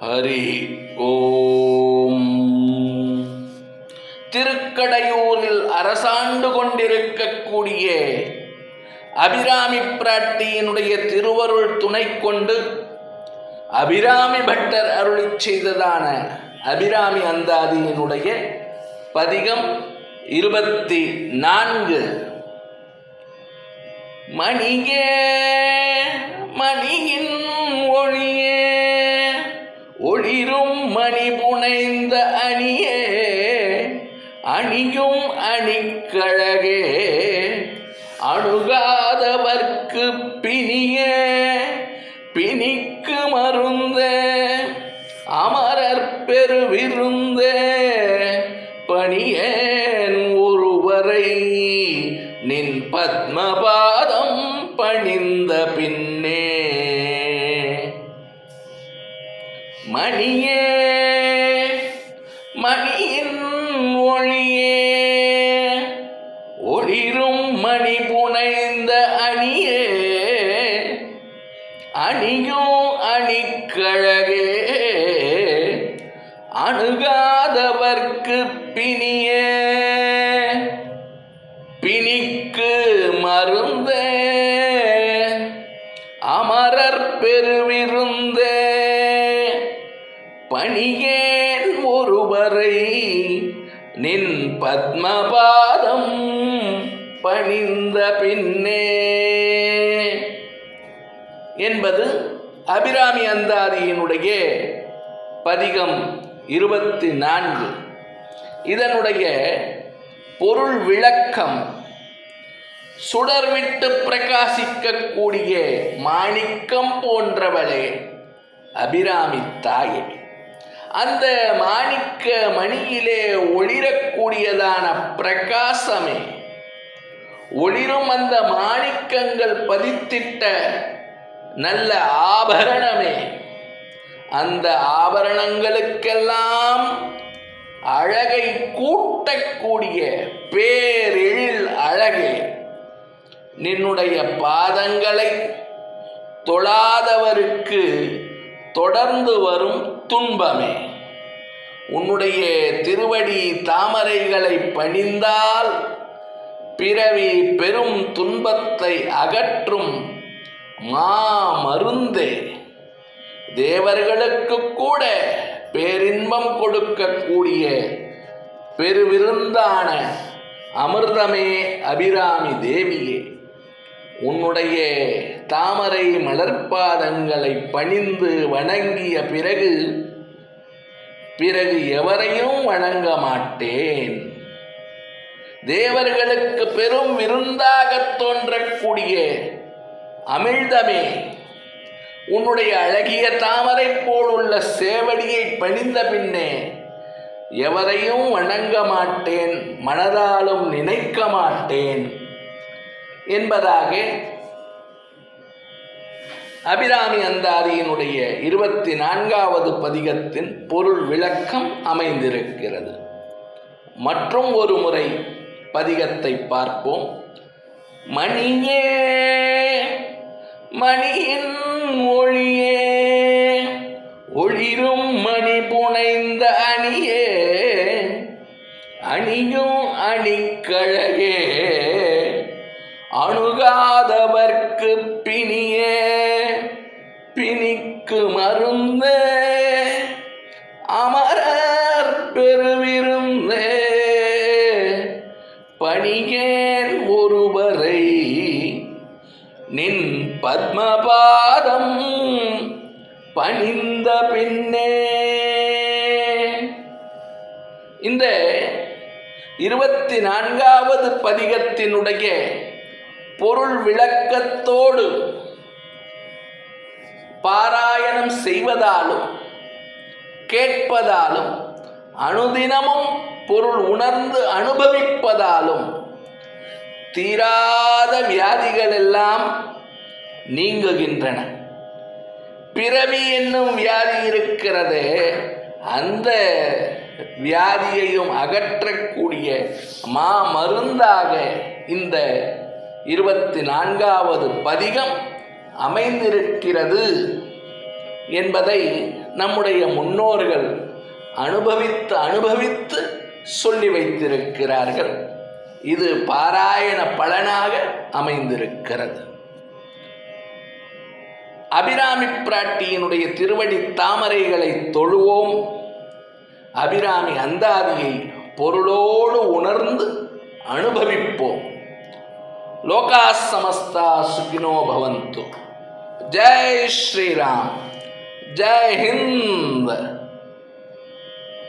ஹரி ஓம். திருக்கடையூரில் அரசாண்டு கொண்டிருக்கக்கூடிய அபிராமி பிராட்டியினுடைய திருவருள் துணை கொண்டு அபிராமி பட்டர் அருளி செய்ததான அபிராமி அந்தாதியினுடைய பதிகம் 24. மணியே மணியின் ஒளியே ஒளிரும் மணி புனைந்த அணியே அணியும் அணிக்கழகே அணுகாதவர்க்கு பிணியே பிணிக்கு மருந்தே அமரர் பெருவிருந்தே பணியேன் ஒருவரை நின் பத்மபாதம் பணிந்த பின்னே. மணியே மணியின் ஒளியே ஒளிரும் மணி புனைந்த அணியே அணியும் அணிக்கழகே அணுகாதவர்க்கு பிணியே பிணிக்கு மருந்தே அமரர் பெருவிருந்தே பணியேன் ஒருவரை நின் பத்மபாதம் பணிந்த பின்னே என்பது அபிராமி அந்தாதியினுடைய பதிகம் 24. இதனுடைய பொருள் விளக்கம்: சுடர்விட்டு பிரகாசிக்கக்கூடிய மாணிக்கம் போன்றவளே அபிராமி தாயே, அந்த மாணிக்க மணியிலே ஒளிரக்கூடியதான பிரகாசமே, ஒளிரும் அந்த மாணிக்கங்கள் பதித்திட்ட நல்ல ஆபரணமே, அந்த ஆபரணங்களுக்கெல்லாம் அழகை கூட்டக்கூடிய பேரெழில் அழகே, நின்னுடைய பாதங்களை தொழாதவருக்கு தொடர்ந்து வரும் துன்பமே, உன்னுடைய திருவடி தாமரைகளை பணிந்தால் பிறவி பெரும் துன்பத்தை அகற்றும் மாமருந்தே, தேவர்களுக்கு கூட பேரின்பம் கொடுக்கக்கூடிய பெருவிருந்தான அமிர்தமே அபிராமி தேவியே, உன்னுடைய தாமரை மலர்பாதங்களை பணிந்து வணங்கிய பிறகு எவரையும் வணங்க மாட்டேன். தேவர்களுக்கு பெரும் விருந்தாக தோன்றக்கூடிய அமிழ்தமே, உன்னுடைய அழகிய தாமரை போல் உள்ள சேவடியை பணிந்த பின்னே எவரையும் வணங்க மாட்டேன், மனதாலும் நினைக்க மாட்டேன் என்பதாக அபிராமி அந்தாதியினுடைய 24வது பதிகத்தின் பொருள் விளக்கம் அமைந்திருக்கிறது. மற்றும் ஒரு முறை பதிகத்தை பார்ப்போம். மணியே மணியின் ஒளியே ஒளிரும் மணி புனைந்த அணியே அணியும் அணிக்கழகே அணுகாதவர்க்கு பிணியே பிணிக்கு மருந்தே அமரர் பெருவிருந்தே பணியேன் ஒருவரை நின் பத்மபாதம் பணிந்த பின்னே. இந்த 24வது பதிகத்தினுடைய பொருள் விளக்கத்தோடு பாராயணம் செய்வதாலும் கேட்பதாலும் அனுதினமும் பொருள் உணர்ந்து அனுபவிப்பதாலும் தீராத வியாதிகள் எல்லாம் நீங்குகின்றன. பிறவி என்னும் வியாதி இருக்கிறது, அந்த வியாதியையும் அகற்றக்கூடிய மாமருந்தாக இந்த 24வது பதிகம் அமைந்திருக்கிறது என்பதை நம்முடைய முன்னோர்கள் அனுபவித்து அனுபவித்து சொல்லி வைத்திருக்கிறார்கள். இது பாராயண பலனாக அமைந்திருக்கிறது. அபிராமி பிராட்டியினுடைய திருவடி தாமரைகளை தொழுவோம். அபிராமி அந்தாதியை பொருளோடு உணர்ந்து அனுபவிப்போம். லோகா சமஸ்தா சுகினோ பவந்து. ஜெய் ஸ்ரீராம். ஜெய் ஹிந்த்.